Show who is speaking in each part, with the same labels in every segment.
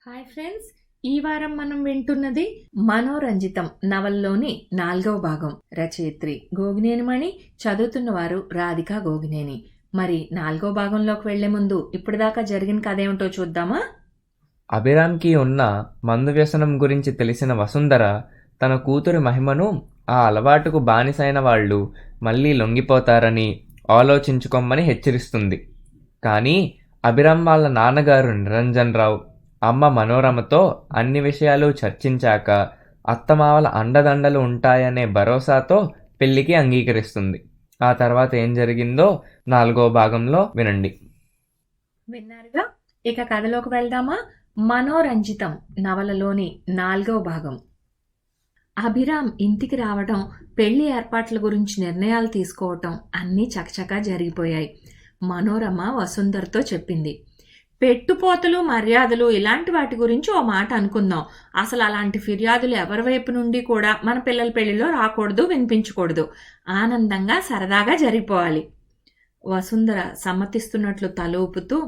Speaker 1: Hi friends, ఈ వారం మనం వింటున్నది మనోరంజితం నవల్లోని 4వ భాగం. రచయిత్రి గోగినేని మణి, చదువుతున్న వారు రాధికా గోగినేని. మరి 4వ భాగంలోకి వెళ్లే ముందు ఇప్పటిదాకా జరిగిన కథ ఏమిటో చూద్దామా?
Speaker 2: అభిరామ్కి ఉన్న మందు వ్యసనం గురించి తెలిసిన వసుంధర తన కూతురి మహిమను ఆ అలవాటుకు బానిసైన వాళ్ళు మళ్ళీ లొంగిపోతారని ఆలోచించుకోమని హెచ్చరిస్తుంది. కానీ అభిరామ్ వాళ్ళ నాన్నగారు నిరంజన్ రావు, అమ్మ మనోరమతో అన్ని విషయాలు చర్చించాక అత్తమావల అండదండలు ఉంటాయనే భరోసాతో పెళ్లికి అంగీకరిస్తుంది. ఆ తర్వాత ఏం జరిగిందో 4వ భాగంలో వినండి.
Speaker 1: విన్నారుగా, ఇక కథలోకి వెళ్దామా? మనోరంజితం నవలలోని 4వ భాగం. అభిరామ్ ఇంటికి రావడం, పెళ్లి ఏర్పాట్ల గురించి నిర్ణయాలు తీసుకోవటం అన్నీ చకచకా జరిగిపోయాయి. మనోరమ వసుంధరతో చెప్పింది, పెట్టుపోతలు మర్యాదలు ఇలాంటి వాటి గురించి ఓ మాట అనుకుందాం. అసలు అలాంటి ఫిర్యాదులు ఎవరి వైపు నుండి కూడా మన పిల్లల పెళ్లిలో రాకూడదు, వినిపించకూడదు. ఆనందంగా సరదాగా జరిగిపోవాలి. వసుంధర సమ్మతిస్తున్నట్లు తల ఊపుతూ,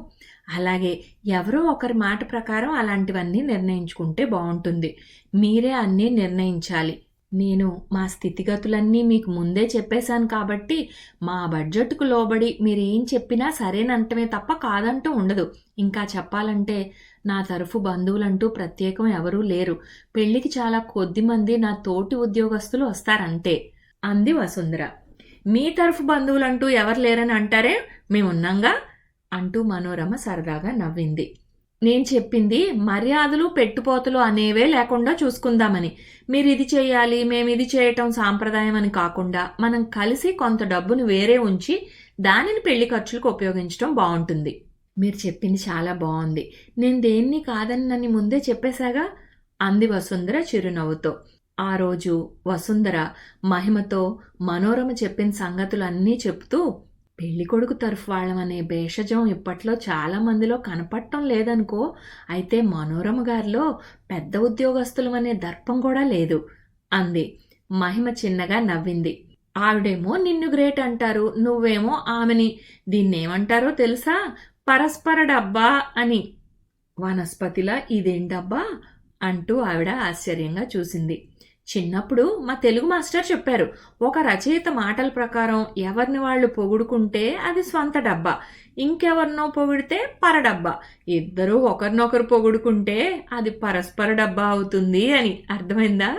Speaker 1: అలాగే ఎవరో ఒకరి మాట ప్రకారం అలాంటివన్నీ నిర్ణయించుకుంటే బాగుంటుంది. మీరే అన్నీ నిర్ణయించాలి. నేను మా స్థితిగతులన్నీ మీకు ముందే చెప్పేశాను కాబట్టి మా బడ్జెట్కు లోబడి మీరేం చెప్పినా సరేనంటమే తప్ప కాదంటూ ఉండదు. ఇంకా చెప్పాలంటే నా తరఫు బంధువులంటూ ప్రత్యేకం ఎవరూ లేరు. పెళ్లికి చాలా కొద్ది మంది నా తోటి ఉద్యోగస్తులు వస్తారంతే అంది వసుంధర. మీ తరఫు బంధువులంటూ ఎవరు లేరని అంటారే, మేమున్నాంగా అంటూ మనోరమ సరదాగా నవ్వింది. నేను చెప్పింది మర్యాదలు పెట్టుపోతలు అనేవే లేకుండా చూసుకుందామని. మీరు ఇది చేయాలి, మేము ఇది చేయటం సాంప్రదాయం అని కాకుండా మనం కలిసి కొంత డబ్బును వేరే ఉంచి దానిని పెళ్లి ఖర్చులకు ఉపయోగించడం బాగుంటుంది. మీరు చెప్పింది చాలా బాగుంది. నేను దేన్ని కాదన్నని ముందే చెప్పేశాగా అంది వసుంధర చిరునవ్వుతో. ఆ రోజు వసుంధర మహిమతో మనోరమ చెప్పిన సంగతులన్నీ చెప్తూ, పెళ్లి కొడుకు తరఫు వాళ్ళమనే భేషజం ఇప్పట్లో చాలా మందిలో కనపడటం లేదనుకో. అయితే మనోరమ గారిలో పెద్ద ఉద్యోగస్తులమనే దర్పం కూడా లేదు అంది. మహిమ చిన్నగా నవ్వింది. ఆవిడేమో నిన్ను గ్రేట్ అంటారు, నువ్వేమో ఆమెని దీన్నేమంటారో తెలుసా? పరస్పర డబ్బా అని. వనస్పతిలా ఇదేంటబ్బా అంటూ ఆవిడ ఆశ్చర్యంగా చూసింది. చిన్నప్పుడు మా తెలుగు మాస్టర్ చెప్పారు, ఒక రచయిత మాటల ప్రకారం ఎవరిని వాళ్ళు పొగుడుకుంటే అది స్వంత డబ్బా, ఇంకెవరినో పొగిడితే పరడబ్బా, ఇద్దరూ ఒకరినొకరు పొగుడుకుంటే అది పరస్పర డబ్బా అవుతుంది అని. అర్థమైందా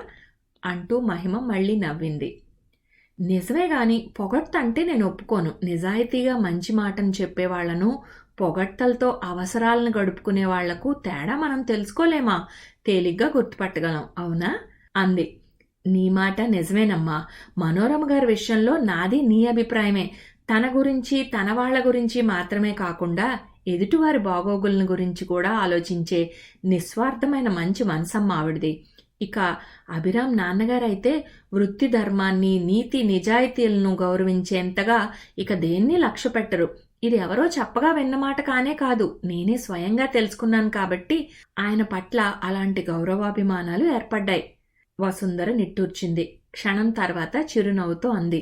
Speaker 1: అంటూ మహిమ మళ్ళీ నవ్వింది. నిజమే గాని పొగడ్తంటే నేను ఒప్పుకోను. నిజాయితీగా మంచి మాటను చెప్పేవాళ్లను, పొగడ్తలతో అవసరాలను గడుపుకునే వాళ్లకు తేడా మనం తెలుసుకోలేమా? తేలిగ్గా గుర్తుపట్టగలం, అవునా అంది. నీ మాట నిజమేనమ్మా. మనోరమ గారి విషయంలో నాది నీ అభిప్రాయమే. తన గురించి తన వాళ్ల గురించి మాత్రమే కాకుండా ఎదుటివారి బాగోగులను గురించి కూడా ఆలోచించే నిస్వార్థమైన మంచి మనసమ్మ ఆవిడది. ఇక అభిరామ్ నాన్నగారైతే వృత్తి ధర్మాన్ని, నీతి నిజాయితీలను గౌరవించేంతగా ఇక దేన్ని లక్ష్య పెట్టరు. ఇది ఎవరో చెప్పగా విన్నమాట కానే కాదు, నేనే స్వయంగా తెలుసుకున్నాను కాబట్టి ఆయన పట్ల అలాంటి గౌరవాభిమానాలు ఏర్పడ్డాయి. వసుంధర నిట్టూర్చింది. క్షణం తర్వాత చిరునవ్వుతో అంది,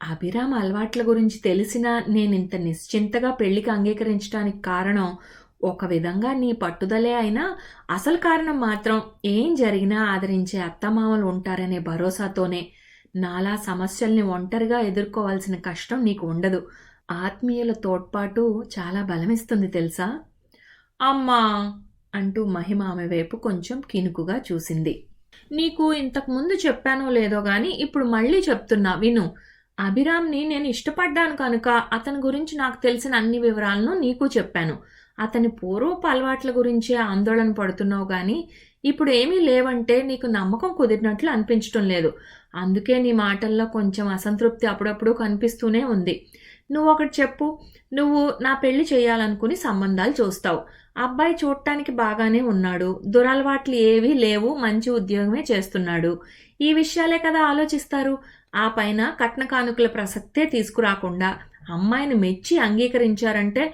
Speaker 1: అభిరామ్ అలవాట్ల గురించి తెలిసినా నేనింత నిశ్చింతగా పెళ్లికి అంగీకరించడానికి కారణం ఒక విధంగా నీ పట్టుదలే అయినా అసలు కారణం మాత్రం ఏం జరిగినా ఆదరించే అత్తమామలు ఉంటారనే భరోసాతోనే. నాలా సమస్యల్ని ఒంటరిగా ఎదుర్కోవాల్సిన కష్టం నీకు ఉండదు. ఆత్మీయుల తోడ్పాటు చాలా బలమిస్తుంది తెలుసా? అమ్మా అంటూ మహిమ ఆమె వైపు కొంచెం కినుకుగా చూసింది. నీకు ఇంతకుముందు చెప్పానో లేదో గాని ఇప్పుడు మళ్ళీ చెప్తున్నా విను. అభిరామ్ని నేను ఇష్టపడ్డాను కనుక అతని గురించి నాకు తెలిసిన అన్ని వివరాలను నీకు చెప్పాను. అతని పూర్వపు అలవాట్ల గురించే ఆందోళన పడుతున్నావు గాని ఇప్పుడు ఏమీ లేవంటే నీకు నమ్మకం కుదిరినట్లు అనిపించటం లేదు. అందుకే నీ మాటల్లో కొంచెం అసంతృప్తి అప్పుడప్పుడు కనిపిస్తూనే ఉంది. నువ్వు ఒకటి చెప్పు. నువ్వు నా పెళ్లి చేయాలనుకుని సంబంధాలు చూస్తావు. అబ్బాయి చూడటానికి బాగానే ఉన్నాడు, దురలవాట్లు ఏవీ లేవు, మంచి ఉద్యోగమే చేస్తున్నాడు. ఈ విషయాలే కదా ఆలోచిస్తారు. ఆ పైన కట్న కానుకల ప్రసక్తే తీసుకురాకుండా అమ్మాయిని మెచ్చి అంగీకరించారంటే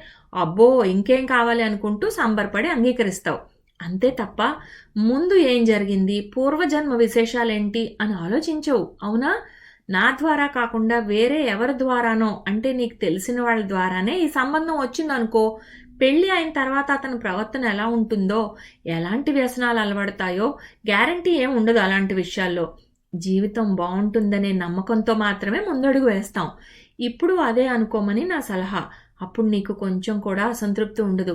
Speaker 1: అబ్బో ఇంకేం కావాలి అనుకుంటూ సంబరపడి అంగీకరిస్తావు. అంతే తప్ప ముందు ఏం జరిగింది, పూర్వజన్మ విశేషాలేంటి అని ఆలోచించవు, అవునా? నా ద్వారా కాకుండా వేరే ఎవరి ద్వారానో, అంటే నీకు తెలిసిన వాళ్ళ ద్వారానే ఈ సంబంధం వచ్చిందనుకో, పెళ్లి అయిన తర్వాత అతని ప్రవర్తన ఎలా ఉంటుందో, ఎలాంటి వ్యసనాలు అలవడతాయో గ్యారంటీ ఏం ఉండదు. అలాంటి విషయాల్లో జీవితం బాగుంటుందనే నమ్మకంతో మాత్రమే ముందడుగు వేస్తాం. ఇప్పుడు అదే అనుకోమని నా సలహా. అప్పుడు నీకు కొంచెం కూడా అసంతృప్తి ఉండదు.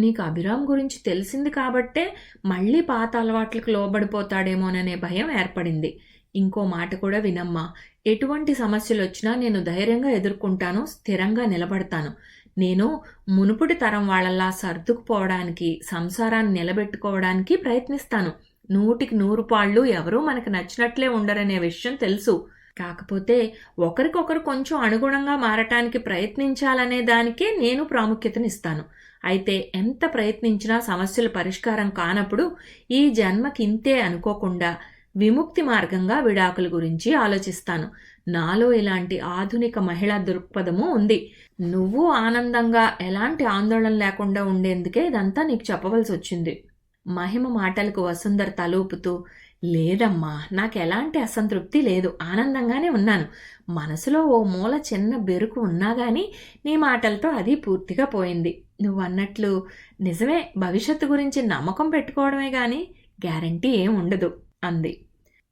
Speaker 1: నీకు అభిరామ్ గురించి తెలిసింది కాబట్టే మళ్ళీ పాత అలవాట్లకు లోబడిపోతాడేమోననే భయం ఏర్పడింది. ఇంకో మాట కూడా వినమ్మా. ఎటువంటి సమస్యలు వచ్చినా నేను ధైర్యంగా ఎదుర్కొంటాను, స్థిరంగా నిలబడతాను. నేను మునుపటి తరం వాళ్ళలా సర్దుకుపోవడానికి, సంసారాన్ని నిలబెట్టుకోవడానికి ప్రయత్నిస్తాను. 100కి 100 పాళ్ళు ఎవరూ మనకు నచ్చినట్లే ఉండరనే విషయం తెలుసు. కాకపోతే ఒకరికొకరు కొంచెం అనుగుణంగా మారటానికి ప్రయత్నించాలనే దానికే నేను ప్రాముఖ్యతనిస్తాను. అయితే ఎంత ప్రయత్నించినా సమస్యలు పరిష్కారం కానప్పుడు ఈ జన్మకింతే అనుకోకుండా విముక్తి మార్గంగా విడాకుల గురించి ఆలోచిస్తాను. నాలో ఇలాంటి ఆధునిక మహిళా దృక్పథము ఉంది. నువ్వు ఆనందంగా ఎలాంటి ఆందోళన లేకుండా ఉండేందుకే ఇదంతా నీకు చెప్పవలసి వచ్చింది. మహిమ మాటలకు వసుంధర తలూపుతూ, లేదమ్మా, నాకు ఎలాంటి అసంతృప్తి లేదు, ఆనందంగానే ఉన్నాను. మనసులో ఓ మూల చిన్న బెరుకు ఉన్నా గానీ నీ మాటలతో అది పూర్తిగా పోయింది. నువ్వన్నట్లు నిజమే, భవిష్యత్తు గురించి నమ్మకం పెట్టుకోవడమే గానీ గ్యారంటీ ఏం ఉండదు అంది.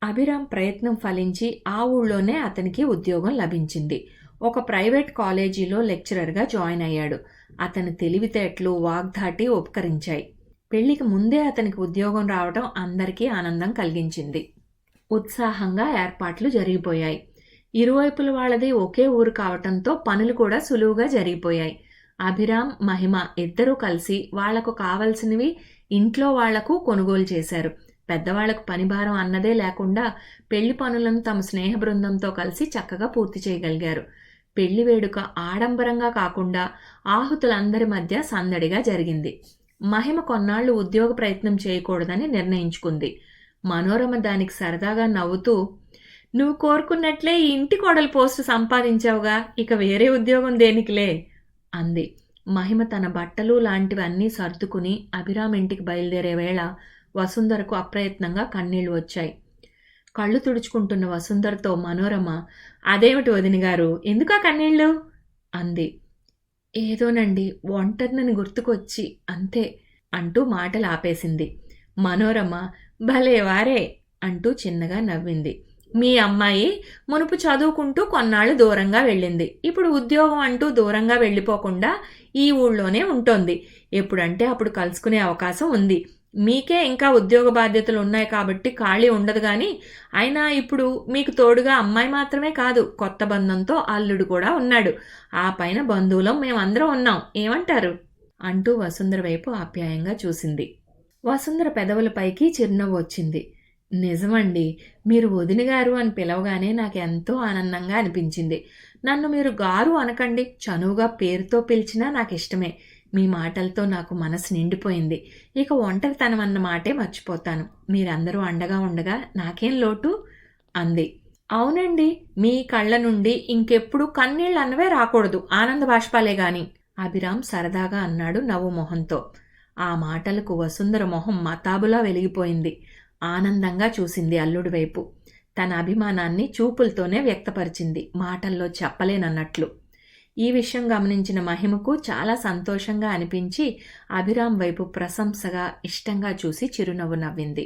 Speaker 1: అభిరామ్ ప్రయత్నం ఫలించి ఆ ఊళ్ళోనే అతనికి ఉద్యోగం లభించింది. ఒక ప్రైవేట్ కాలేజీలో లెక్చరర్గా జాయిన్ అయ్యాడు. అతని తెలివితేటలు, వాగ్ధాటి ఉపకరించాయి. పెళ్లికి ముందే అతనికి ఉద్యోగం రావడం అందరికీ ఆనందం కలిగించింది. ఉత్సాహంగా ఏర్పాట్లు జరిగిపోయాయి. ఇరువైపుల వాళ్ళది ఒకే ఊరు కావటంతో పనులు కూడా సులువుగా జరిగిపోయాయి. అభిరామ్, మహిమ ఇద్దరూ కలిసి వాళ్లకు కావలసినవి ఇంట్లో వాళ్లకు కొనుగోలు చేశారు. పెద్దవాళ్లకు పనిభారం అన్నదే లేకుండా పెళ్లి పనులను తమ స్నేహ బృందంతో కలిసి చక్కగా పూర్తి చేయగలిగారు. పెళ్లి వేడుక ఆడంబరంగా కాకుండా ఆహుతులందరి మధ్య సందడిగా జరిగింది. మహిమ కొన్నాళ్లు ఉద్యోగ ప్రయత్నం చేయకూడదని నిర్ణయించుకుంది. మనోరమ దానికి సరదాగా నవ్వుతూ, నువ్వు కోరుకున్నట్లే ఈ ఇంటి కోడలు పోస్టు సంపాదించావుగా, ఇక వేరే ఉద్యోగం దేనికిలే అంది. మహిమ తన బట్టలు లాంటివన్నీ సర్దుకుని అభిరామ్ ఇంటికి బయలుదేరే వేళ వసుంధరకు అప్రయత్నంగా కన్నీళ్లు వచ్చాయి. కళ్ళు తుడుచుకుంటున్న వసుంధరతో మనోరమ, అదేమిటి వదినగారు, ఎందుకా కన్నీళ్ళు అంది. ఏదోనండి, ఒంటరినని గుర్తుకొచ్చి అంతే అంటూ మాటలు ఆపేసింది. మనోరమ, భలే వారే అంటూ చిన్నగా నవ్వింది. మీ అమ్మాయి మునుపు చదువుకుంటూ కొన్నాళ్ళు దూరంగా వెళ్ళింది. ఇప్పుడు ఉద్యోగం అంటూ దూరంగా వెళ్ళిపోకుండా ఈ ఊళ్ళోనే ఉంటోంది. ఎప్పుడంటే అప్పుడు కలుసుకునే అవకాశం ఉంది. మీకే ఇంకా ఉద్యోగ బాధ్యతలు ఉన్నాయి కాబట్టి ఖాళీ ఉండదు. కానీ అయినా ఇప్పుడు మీకు తోడుగా అమ్మాయి మాత్రమే కాదు, కొత్త బంధంతో అల్లుడు కూడా ఉన్నాడు. ఆ పైన బంధువులం మేమందరం ఉన్నాం, ఏమంటారు అంటూ వసుంధర వైపు ఆప్యాయంగా చూసింది. వసుంధర పెదవులపైకి చిరునవ్వు వచ్చింది. నిజమండి, మీరు వదినగారు అని పిలవగానే నాకు ఎంతో ఆనందంగా అనిపించింది. నన్ను మీరు గారు అనకండి, చనువుగా పేరుతో పిలిచినా నాకు ఇష్టమే. మీ మాటలతో నాకు మనసు నిండిపోయింది. ఇక ఒంటరితనం అన్న మాటే మర్చిపోతాను. మీరందరూ అండగా ఉండగా నాకేం లోటు అంది. అవునండి, మీ కళ్ళ నుండి ఇంకెప్పుడు కన్నీళ్ళు అన్నవే రాకూడదు, ఆనంద బాష్పాలే గాని అభిరామ్ సరదాగా అన్నాడు నవ్వు మొహంతో. ఆ మాటలకు వసుంధర మొహం మతాబులా వెలిగిపోయింది. ఆనందంగా చూసింది అల్లుడి వైపు. తన అభిమానాన్ని చూపులతోనే వ్యక్తపరిచింది, మాటల్లో చెప్పలేనన్నట్లు. ఈ విషయం గమనించిన మహిమకు చాలా సంతోషంగా అనిపించి అభిరామ్ వైపు ప్రశంసగా ఇష్టంగా చూసి చిరునవ్వు నవ్వింది.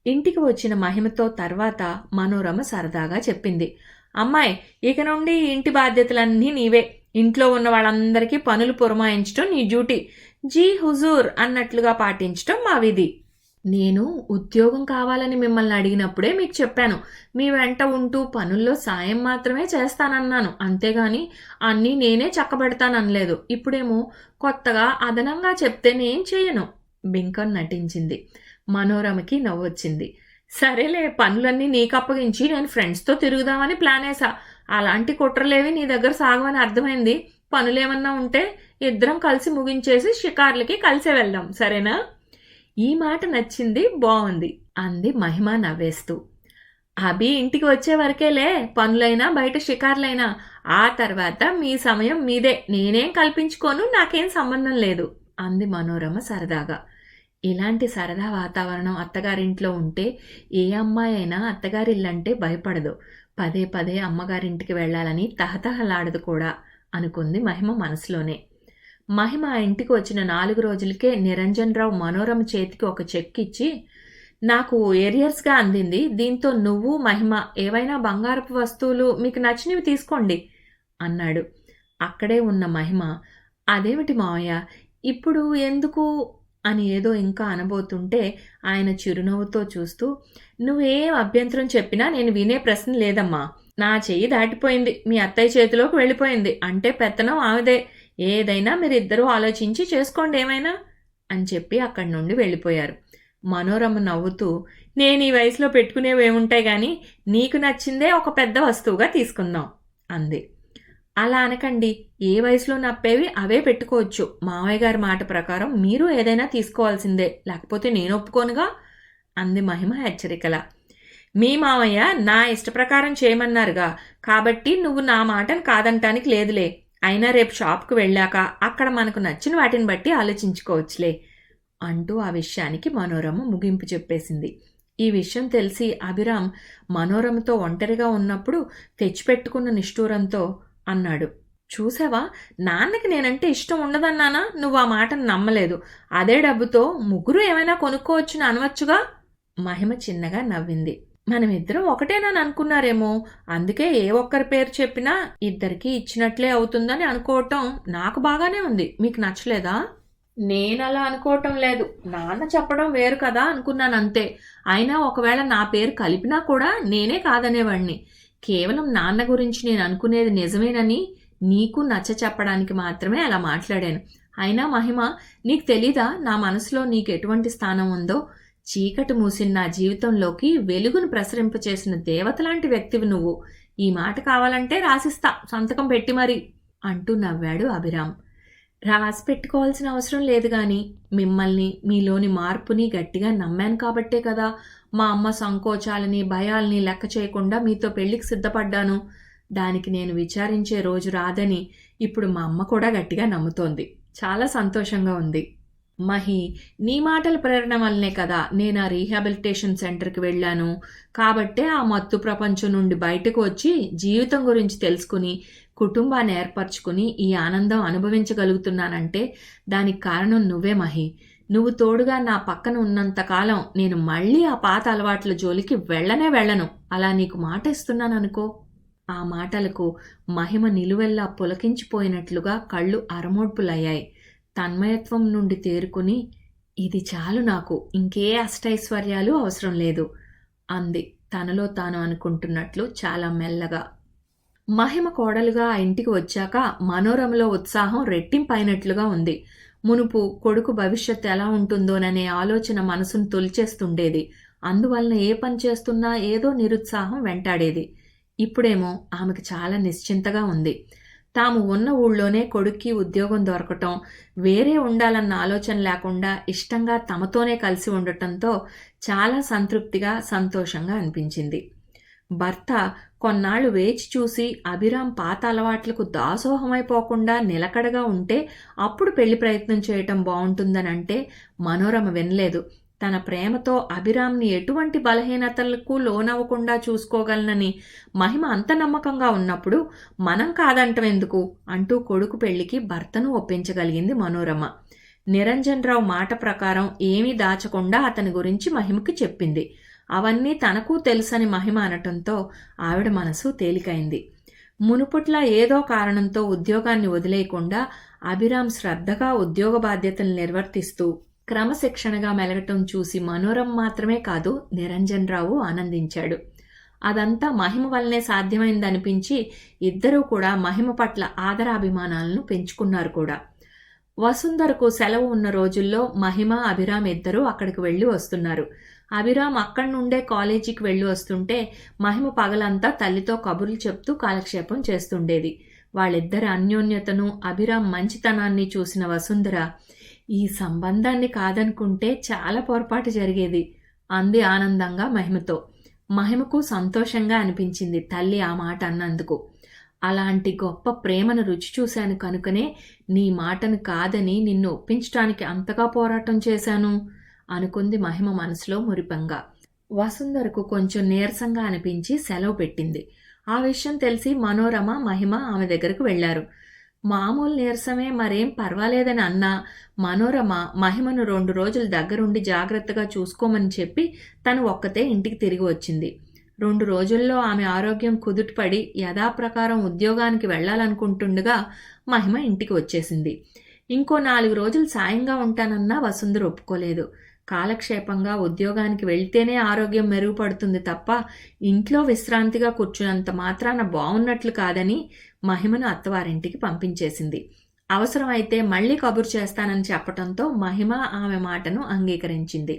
Speaker 1: ఇంటికి వచ్చిన మహిమతో తర్వాత మనోరమ సరదాగా చెప్పింది, అమ్మాయి, ఇక నుండి ఇంటి బాధ్యతలన్నీ నీవే. ఇంట్లో ఉన్న వాళ్ళందరికీ పనులు పురమాయించడం నీ డ్యూటీ. జీ హుజూర్ అన్నట్లుగా పాటించడం మా విధి. నేను ఉద్యోగం కావాలని మిమ్మల్ని అడిగినప్పుడే మీకు చెప్పాను, మీ వెంట ఉంటూ పనుల్లో సాయం మాత్రమే చేస్తానన్నాను, అంతేగాని అన్నీ నేనే చక్కబెడతాననలేదు. ఇప్పుడేమో కొత్తగా అదనంగా చెప్తే నేను చేయను బింకన్ నటించింది. మనోరమకి నవ్వొచ్చింది. సరేలే, పనులన్నీ నీకు అప్పగించి నేను ఫ్రెండ్స్తో తిరుగుదామని ప్లాన్ వేసా. అలాంటి కుట్రలేవి నీ దగ్గర సాగమని అర్థమైంది. పనులేమన్నా ఉంటే ఇద్దరం కలిసి ముగించేసి షికార్లకి కలిసే వెళ్దాం, సరేనా? ఈ మాట నచ్చింది, బాగుంది అంది మహిమ నవ్వేస్తూ. అభి ఇంటికి వచ్చే వరకేలే పనులైనా బయట షికార్లైనా, ఆ తర్వాత మీ సమయం మీదే, నేనేం కల్పించుకోను, నాకేం సంబంధం లేదు అంది మనోరమ సరదాగా. ఇలాంటి సరదా వాతావరణం అత్తగారింట్లో ఉంటే ఏ అమ్మాయి అయినా అత్తగారిల్లంటే భయపడదు, పదే పదే అమ్మగారింటికి వెళ్లాలని తహతహలాడదు కూడా అనుకుంది మహిమ మనసులోనే. మహిమ ఆ ఇంటికి వచ్చిన 4 రోజులకే నిరంజనరావు మనోరమ చేతికి ఒక చెక్ ఇచ్చి, నాకు ఏరియర్స్గా అందింది, దీంతో నువ్వు మహిమ ఏవైనా బంగారపు వస్తువులు మీకు నచ్చినవి తీసుకోండి అన్నాడు. అక్కడే ఉన్న మహిమ, అదేమిటి మావయ్య, ఇప్పుడు ఎందుకు అని ఏదో ఇంకా అనబోతుంటే ఆయన చిరునవ్వుతో చూస్తూ, నువ్వేం అభ్యంతరం చెప్పినా నేను వినే ప్రశ్న లేదమ్మా. నా చెయ్యి దాటిపోయింది, మీ అత్తయ్య చేతిలోకి వెళ్ళిపోయింది అంటే పెత్తనం ఆమెదే. ఏదైనా మీరిద్దరూ ఆలోచించి చేసుకోండి ఏమైనా అని చెప్పి అక్కడి నుండి వెళ్ళిపోయారు. మనోరమ నవ్వుతూ, నేను ఈ వయసులో పెట్టుకునేవి ఏముంటాయి కానీ నీకు నచ్చిందే ఒక పెద్ద వస్తువుగా తీసుకుందాం అంది. అలా అనకండి, ఏ వయసులో నప్పేవి అవే పెట్టుకోవచ్చు. మావయ్య గారి మాట ప్రకారం మీరు ఏదైనా తీసుకోవాల్సిందే, లేకపోతే నేను ఒప్పుకోనుగా అంది మహిమ హెచ్చరికలా. మీ మావయ్య నా ఇష్ట ప్రకారం చేయమన్నారుగా, కాబట్టి నువ్వు నా మాటను కాదంటానికి లేదులే. అయినా రేపు షాప్కు వెళ్ళాక అక్కడ మనకు నచ్చిన వాటిని బట్టి ఆలోచించుకోవచ్చులే అంటూ ఆ విషయానికి మనోరమ ముగింపు చెప్పేసింది. ఈ విషయం తెలిసి అభిరామ్ మనోరమతో ఒంటరిగా ఉన్నప్పుడు తెచ్చిపెట్టుకున్న నిష్ఠూరంతో అన్నాడు, చూసావా, నాన్నకి నేనంటే ఇష్టం ఉండదన్నానా, నువ్వు ఆ మాటను నమ్మలేదు. అదే డబ్బుతో ముగ్గురు ఏమైనా కొనుక్కోవచ్చుని అనవచ్చుగా. మహిమ చిన్నగా నవ్వింది. మనమిద్దరం ఒకటేనని అనుకున్నారేమో, అందుకే ఏ ఒక్కరి పేరు చెప్పినా ఇద్దరికి ఇచ్చినట్లే అవుతుందని అనుకోవటం నాకు బాగానే ఉంది. మీకు నచ్చలేదా? నేనలా అనుకోవటం లేదు, నాన్న చెప్పడం వేరు కదా అనుకున్నాను అంతే. అయినా ఒకవేళ నా పేరు కలిపినా కూడా నేనే కాదనేవాణ్ణి. కేవలం నాన్న గురించి నేను అనుకునేది నిజమేనని నీకు నచ్చ చెప్పడానికి మాత్రమే అలా మాట్లాడాను. అయినా మహిమ, నీకు తెలీదా నా మనసులో నీకు ఎటువంటి స్థానం ఉందో? చీకటి మూసిన నా జీవితంలోకి వెలుగును ప్రసరింపచేసిన దేవతలాంటి వ్యక్తివి నువ్వు. ఈ మాట కావాలంటే రాసిస్తా, సంతకం పెట్టి మరి అంటూ నవ్వాడు అభిరామ్. రాసి పెట్టుకోవాల్సిన అవసరం లేదు గాని మిమ్మల్ని, మీలోని మార్పుని గట్టిగా నమ్మాను కాబట్టే కదా మా అమ్మ సంకోచాలని భయాల్ని లెక్క చేయకుండా మీతో పెళ్లికి సిద్ధపడ్డాను. దానికి నేను విచారించే రోజు రాదని ఇప్పుడు మా అమ్మ కూడా గట్టిగా నమ్ముతోంది. చాలా సంతోషంగా ఉంది. మహి, నీ మాటల ప్రేరణ వల్లనే కదా నేను ఆ రీహాబిలిటేషన్ సెంటర్కి వెళ్ళాను. కాబట్టే ఆ మత్తు ప్రపంచం నుండి బయటకు వచ్చి జీవితం గురించి తెలుసుకుని కుటుంబాన్ని ఏర్పరచుకుని ఈ ఆనందం అనుభవించగలుగుతున్నానంటే దానికి కారణం నువ్వే మహి. నువ్వు తోడుగా నా పక్కన ఉన్నంతకాలం నేను మళ్ళీ ఆ పాత అలవాట్ల జోలికి వెళ్ళను. అలా నీకు మాట ఇస్తున్నాను అనుకో. ఆ మాటలకు మహిమ నిలువెల్లా పులకించిపోయినట్లుగా కళ్ళు అరమోడ్పులయ్యాయి. తన్మయత్వం నుండి తేరుకుని, ఇది చాలు, నాకు ఇంకే అష్టైశ్వర్యాలు అవసరం లేదు అంది తనలో తాను అనుకుంటున్నట్లు చాలా మెల్లగా. మహిమ కోడలుగా ఆ ఇంటికి వచ్చాక మనోరమలో ఉత్సాహం రెట్టింపైనట్లుగా ఉంది. మునుపు కొడుకు భవిష్యత్తు ఎలా ఉంటుందోననే ఆలోచన మనసును తొలిచేస్తుండేది. అందువలన ఏ పని చేస్తున్నా ఏదో నిరుత్సాహం వెంటాడేది. ఇప్పుడేమో ఆమెకు చాలా నిశ్చింతగా ఉంది. తాము ఉన్న ఊళ్ళోనే కొడుక్కి ఉద్యోగం దొరకటం, వేరే ఉండాలన్న ఆలోచన లేకుండా ఇష్టంగా తమతోనే కలిసి ఉండటంతో చాలా సంతృప్తిగా సంతోషంగా అనిపించింది. భర్త కొన్నాళ్లు వేచి చూసి అభిరామ్ పాత అలవాట్లకు దాసోహమైపోకుండా నిలకడగా ఉంటే అప్పుడు పెళ్లి ప్రయత్నం చేయటం బాగుంటుందనంటే మనోరమ వినలేదు. తన ప్రేమతో అభిరామ్ని ఎటువంటి బలహీనతలకు లోనవ్వకుండా చూసుకోగలనని మహిమ అంత నమ్మకంగా ఉన్నప్పుడు మనం కాదంటం ఎందుకు అంటూ కొడుకు పెళ్లికి భర్తను ఒప్పించగలిగింది మనోరమ. నిరంజనరావు మాట ప్రకారం ఏమీ దాచకుండా అతని గురించి మహిమకి చెప్పింది. అవన్నీ తనకు తెలుసని మహిమ అనటంతో ఆవిడ మనసు తేలికైంది. మునుపుట్లా ఏదో కారణంతో ఉద్యోగాన్ని వదిలేయకుండా అభిరామ్ శ్రద్ధగా ఉద్యోగ బాధ్యతలు నిర్వర్తిస్తూ క్రమశిక్షణగా మెలగటం చూసి మనోరమ మాత్రమే కాదు, నిరంజనరావు ఆనందించాడు. అదంతా మహిమ వల్లనే సాధ్యమైందనిపించి ఇద్దరూ కూడా మహిమ పట్ల ఆదరాభిమానాలను పెంచుకున్నారు కూడా. వసుంధరకు సెలవు ఉన్న రోజుల్లో మహిమ, అభిరామ్ ఇద్దరూ అక్కడికి వెళ్ళి వస్తున్నారు. అభిరామ్ అక్కడి నుండే కాలేజీకి వెళ్ళి వస్తుంటే మహిమ పగలంతా తల్లితో కబుర్లు చెప్తూ కాలక్షేపం చేస్తుండేది. వాళ్ళిద్దరి అన్యోన్యతను, అభిరామ్ మంచితనాన్ని చూసిన వసుంధర, ఈ సంబంధాన్ని కాదనుకుంటే చాలా పొరపాటు జరిగేది అంది ఆనందంగా మహిమతో. మహిమకు సంతోషంగా అనిపించింది తల్లి ఆ మాట అన్నందుకు. అలాంటి గొప్ప ప్రేమను రుచి చూశాను కనుకనే నీ మాటను కాదని నిన్ను ఒప్పించటానికి అంతగా పోరాటం చేశాను అనుకుంది మహిమ మనసులో మురిపంగా. వసుంధరకు కొంచెం నీరసంగా అనిపించి సెలవు పెట్టింది. ఆ విషయం తెలిసి మనోరమ, మహిమ ఆమె దగ్గరకు వెళ్లారు. మామూలు నీరసమే, మరేం పర్వాలేదని అన్నా మనోరమ మహిమను 2 రోజులు దగ్గరుండి జాగ్రత్తగా చూసుకోమని చెప్పి తను ఒక్కతే ఇంటికి తిరిగి వచ్చింది. 2 రోజుల్లో ఆమె ఆరోగ్యం కుదుటపడి యథాప్రకారం ఉద్యోగానికి వెళ్లాలనుకుంటుండగా మహిమ ఇంటికి వచ్చేసింది. ఇంకో 4 రోజులు సాయంగా ఉంటానన్నా వసుంధర ఒప్పుకోలేదు. కాలక్షేపంగా ఉద్యోగానికి వెళ్తేనే ఆరోగ్యం మెరుగుపడుతుంది తప్ప ఇంట్లో విశ్రాంతిగా కూర్చున్నంత మాత్రాన బాగున్నట్లు కాదని మహిమను అత్తవారింటికి పంపించేసింది. అవసరమైతే మళ్లీ కబురు చేస్తానని చెప్పటంతో మహిమ ఆమె మాటను అంగీకరించింది.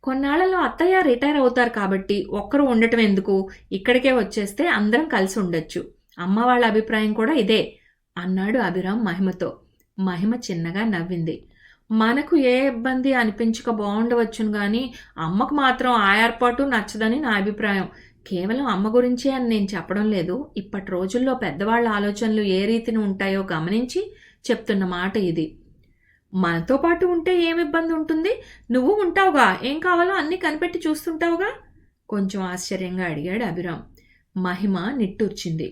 Speaker 1: కొన్నాళ్లలో అత్తయ్య రిటైర్ అవుతారు కాబట్టి ఒక్కరు ఉండటం ఎందుకు, ఇక్కడికే వచ్చేస్తే అందరం కలిసి ఉండొచ్చు. అమ్మ వాళ్ళ అభిప్రాయం కూడా ఇదే అన్నాడు అభిరామ్ మహిమతో. మహిమ చిన్నగా నవ్వింది. మనకు ఏ ఇబ్బంది అనిపించక బాగుండవచ్చును గాని అమ్మకు మాత్రం ఆ ఏర్పాటు నచ్చదని నా అభిప్రాయం. కేవలం అమ్మ గురించే అని నేను చెప్పడం లేదు. ఇప్పటి రోజుల్లో పెద్దవాళ్ల ఆలోచనలు ఏ రీతిని ఉంటాయో గమనించి చెప్తున్న మాట ఇది. మనతో పాటు ఉంటే ఏమి ఇబ్బంది ఉంటుంది? నువ్వు ఉంటావుగా, ఏం కావాలో అన్నీ కనిపెట్టి చూస్తుంటావుగా? కొంచెం ఆశ్చర్యంగా అడిగాడు అభిరామ్. మహిమ నిట్టూర్చింది.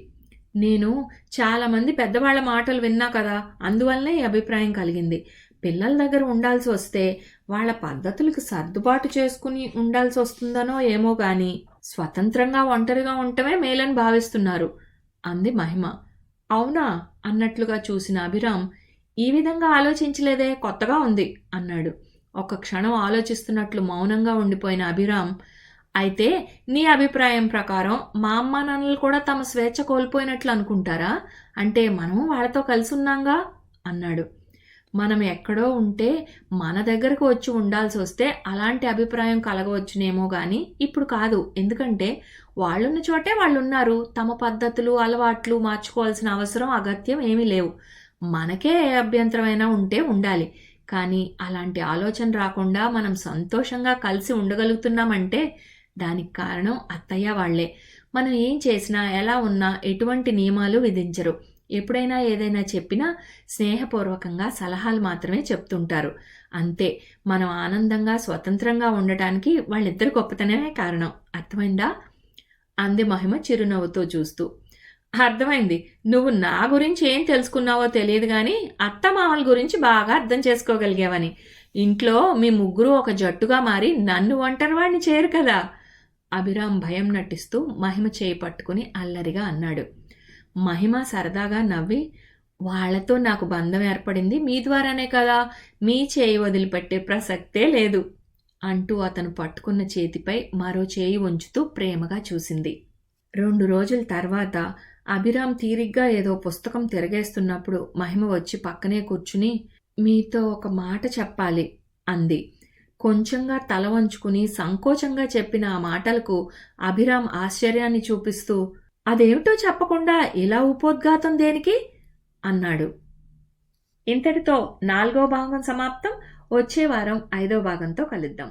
Speaker 1: నేను చాలామంది పెద్దవాళ్ల మాటలు విన్నా కదా, అందువల్లనే ఈ అభిప్రాయం కలిగింది. పిల్లల దగ్గర ఉండాల్సి వస్తే వాళ్ళ పద్ధతులకు సర్దుబాటు చేసుకుని ఉండాల్సి వస్తుందనో ఏమో గాని స్వతంత్రంగా ఒంటరిగా ఉండటమే మేలని భావిస్తున్నారు అంది మహిమ. అవునా అన్నట్లుగా చూసిన అభిరామ్, ఈ విధంగా ఆలోచించలేదే, కొత్తగా ఉంది అన్నాడు. ఒక క్షణం ఆలోచిస్తున్నట్లు మౌనంగా ఉండిపోయిన అభిరామ్, అయితే నీ అభిప్రాయం ప్రకారం మా అమ్మా నాన్నలు కూడా తమ స్వేచ్ఛ కోల్పోయినట్లు అనుకుంటారా? అంటే మనం వాళ్ళతో కలిసి ఉన్నాంగా అన్నాడు. మనం ఎక్కడో ఉంటే మన దగ్గరకు వచ్చి ఉండాల్సి వస్తే అలాంటి అభిప్రాయం కలగవచ్చునేమో కానీ ఇప్పుడు కాదు. ఎందుకంటే వాళ్ళున్న చోటే వాళ్ళు ఉన్నారు. తమ పద్ధతులు అలవాట్లు మార్చుకోవాల్సిన అవసరం అగత్యం ఏమీ లేవు. మనకే ఏ అభ్యంతరమైనా ఉంటే ఉండాలి. కానీ అలాంటి ఆలోచన రాకుండా మనం సంతోషంగా కలిసి ఉండగలుగుతున్నామంటే దానికి కారణం అత్తయ్య వాళ్లే. మనం ఏం చేసినా ఎలా ఉన్నా ఎటువంటి నియమాలు విధించరు. ఎప్పుడైనా ఏదైనా చెప్పినా స్నేహపూర్వకంగా సలహాలు మాత్రమే చెప్తుంటారు. అంతే. మనం ఆనందంగా స్వతంత్రంగా ఉండటానికి వాళ్ళిద్దరు గొప్పతనమే కారణం. అర్థమైందా అంది మహిమ చిరునవ్వుతో చూస్తూ. అర్థమైంది. నువ్వు నా గురించి ఏం తెలుసుకున్నావో తెలియదు కానీ అత్తమామల గురించి బాగా అర్థం చేసుకోగలిగావని. ఇంట్లో మీ ముగ్గురు ఒక జట్టుగా మారి నన్ను ఒంటరివాడిని చేయరు కదా. అభిరామ్ భయం నటిస్తూ మహిమ చేయి పట్టుకుని అల్లరిగా అన్నాడు. మహిమ సరదాగా నవ్వి, వాళ్లతో నాకు బంధం ఏర్పడింది మీ ద్వారానే కదా, మీ చేయి వదిలిపెట్టే ప్రసక్తే లేదు అంటూ అతను పట్టుకున్న చేతిపై మరో చేయి ఉంచుతూ ప్రేమగా చూసింది. 2 రోజుల తర్వాత అభిరామ్ తీరిగ్గా ఏదో పుస్తకం తిరగేస్తున్నప్పుడు మహిమ వచ్చి పక్కనే కూర్చుని, మీతో ఒక మాట చెప్పాలి అంది. కొంచెంగా తల వంచుకుని సంకోచంగా చెప్పిన ఆ మాటలకు అభిరామ్ ఆశ్చర్యాన్ని చూపిస్తూ, అదేమిటో చెప్పకుండా ఇలా ఉపోద్ఘాతం దేనికి అన్నాడు. ఇంతటితో 4వ భాగం సమాప్తం. వచ్చే వారం 5వ భాగంతో కలుద్దాం.